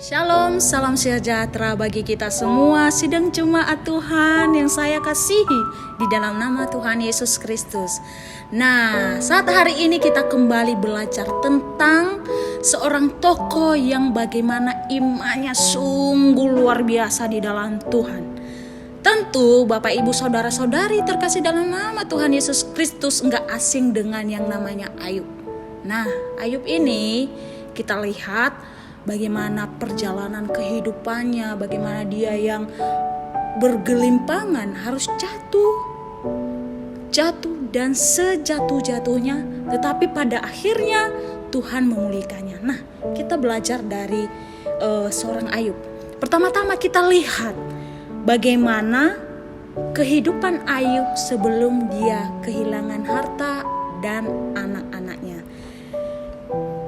Shalom, salam sejahtera bagi kita semua. Sidang jemaat Tuhan yang saya kasihi di dalam nama Tuhan Yesus Kristus. Nah, saat hari ini kita kembali belajar tentang seorang tokoh yang bagaimana imannya sungguh luar biasa di dalam Tuhan. Tentu Bapak Ibu Saudara-saudari terkasih dalam nama Tuhan Yesus Kristus enggak asing dengan yang namanya Ayub. Nah, Ayub ini kita lihat bagaimana perjalanan kehidupannya, bagaimana dia yang bergelimpangan harus jatuh dan sejatuh-jatuhnya, tetapi pada akhirnya Tuhan memulihkannya. Nah, kita belajar dari seorang Ayub. Pertama-tama kita lihat bagaimana kehidupan Ayub sebelum dia kehilangan harta dan anak-anaknya.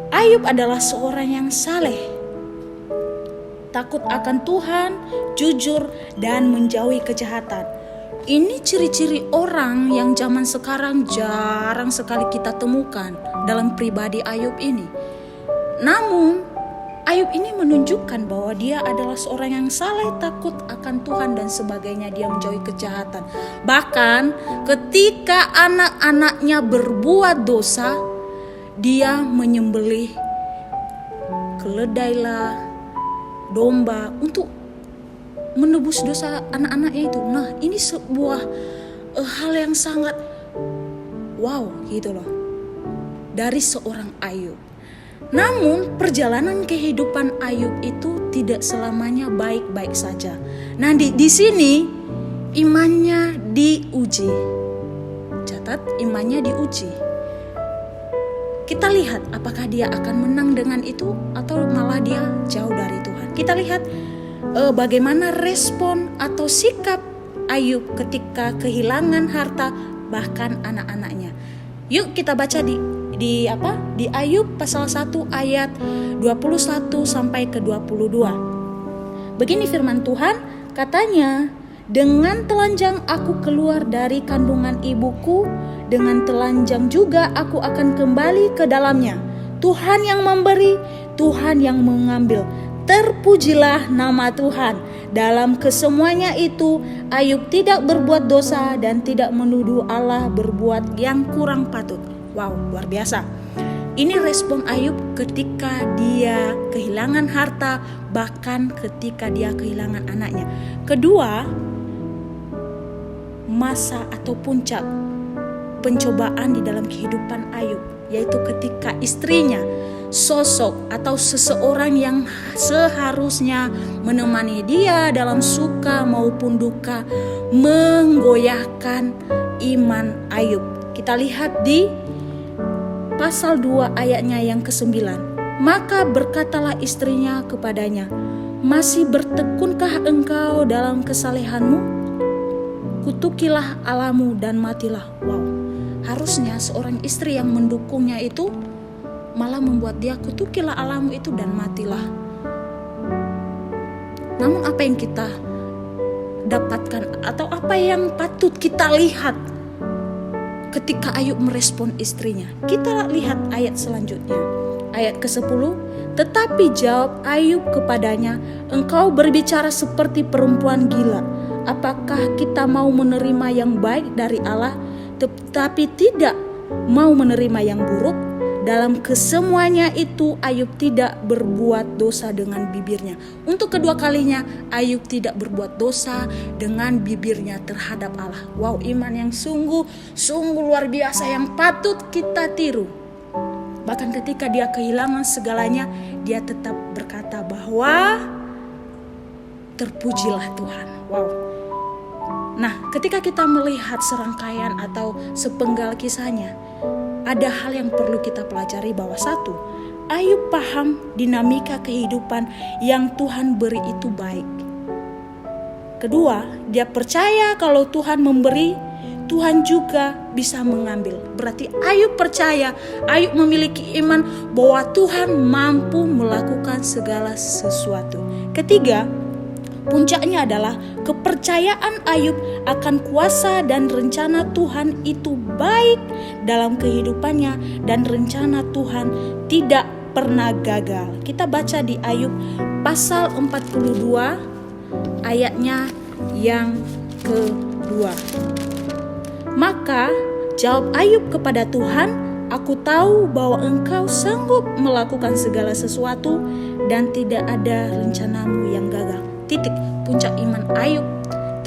Ayub adalah seorang yang saleh, takut akan Tuhan, jujur, dan menjauhi kejahatan. Ini ciri-ciri orang yang zaman sekarang jarang sekali kita temukan dalam pribadi Ayub ini. Namun, Ayub ini menunjukkan bahwa dia adalah seorang yang saleh, takut akan Tuhan, dan sebagainya. Dia menjauhi kejahatan. Bahkan ketika anak-anaknya berbuat dosa, dia menyembelih keledai domba untuk menebus dosa anak-anaknya itu. Nah, ini sebuah hal yang sangat wow gitu loh dari seorang Ayub. Namun perjalanan kehidupan Ayub itu tidak selamanya baik-baik saja. Nah, di sini imannya diuji. Catat, imannya diuji. Kita lihat apakah dia akan menang dengan itu atau malah dia jauh dari Tuhan. Kita lihat bagaimana respon atau sikap Ayub ketika kehilangan harta bahkan anak-anaknya. Yuk kita baca di Ayub pasal 1 ayat 21 sampai ke 22. Begini firman Tuhan, katanya, "Dengan telanjang aku keluar dari kandungan ibuku, dengan telanjang juga aku akan kembali ke dalamnya. Tuhan yang memberi, Tuhan yang mengambil. Terpujilah nama Tuhan." Dalam kesemuanya itu, Ayub tidak berbuat dosa dan tidak menuduh Allah berbuat yang kurang patut. Wow, luar biasa. Ini respon Ayub ketika dia kehilangan harta, bahkan ketika dia kehilangan anaknya. Kedua, masa atau puncak pencobaan di dalam kehidupan Ayub, yaitu ketika istrinya, sosok atau seseorang yang seharusnya menemani dia dalam suka maupun duka, menggoyahkan iman Ayub. Kita lihat di pasal 2 ayatnya yang ke-9. Maka berkatalah istrinya kepadanya, "Masih bertekunkah engkau dalam kesalehanmu? Kutukilah Allahmu dan matilah." Wow, harusnya seorang istri yang mendukungnya itu malah membuat dia kutukilah Allahmu itu dan matilah. Namun apa yang kita dapatkan atau apa yang patut kita lihat ketika Ayub merespon istrinya? Kita lihat ayat selanjutnya. Ayat ke-10, "Tetapi jawab Ayub kepadanya, engkau berbicara seperti perempuan gila. Apakah kita mau menerima yang baik dari Allah, tetapi tidak mau menerima yang buruk?" Dalam kesemuanya itu Ayub tidak berbuat dosa dengan bibirnya. Untuk kedua kalinya Ayub tidak berbuat dosa dengan bibirnya terhadap Allah. Wow, iman yang sungguh luar biasa yang patut kita tiru. Bahkan ketika dia kehilangan segalanya, dia tetap berkata bahwa terpujilah Tuhan. Wow. Nah, ketika kita melihat serangkaian atau sepenggal kisahnya, ada hal yang perlu kita pelajari bahwa satu, Ayub paham dinamika kehidupan yang Tuhan beri itu baik. Kedua, dia percaya kalau Tuhan memberi, Tuhan juga bisa mengambil. Berarti Ayub percaya, Ayub memiliki iman bahwa Tuhan mampu melakukan segala sesuatu. Ketiga, puncaknya adalah kepercayaan Ayub akan kuasa dan rencana Tuhan itu baik dalam kehidupannya, dan rencana Tuhan tidak pernah gagal. Kita baca di Ayub pasal 42 ayatnya yang kedua. Maka jawab Ayub kepada Tuhan, aku tahu bahwa Engkau sanggup melakukan segala sesuatu dan tidak ada rencanamu yang gagal. Titik. Puncak iman Ayub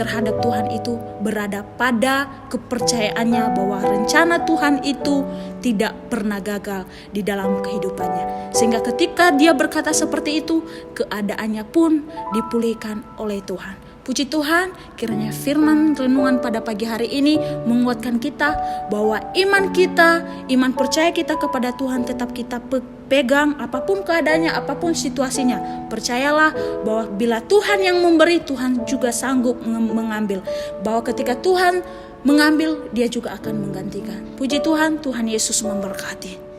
terhadap Tuhan itu berada pada kepercayaannya bahwa rencana Tuhan itu tidak pernah gagal di dalam kehidupannya. Sehingga ketika dia berkata seperti itu, keadaannya pun dipulihkan oleh Tuhan. Puji Tuhan, kiranya firman renungan pada pagi hari ini menguatkan kita bahwa iman percaya kita kepada Tuhan tetap kita pegang apapun keadaannya, apapun situasinya. Percayalah bahwa bila Tuhan yang memberi, Tuhan juga sanggup mengambil. Bahwa ketika Tuhan mengambil, Dia juga akan menggantikan. Puji Tuhan, Tuhan Yesus memberkati.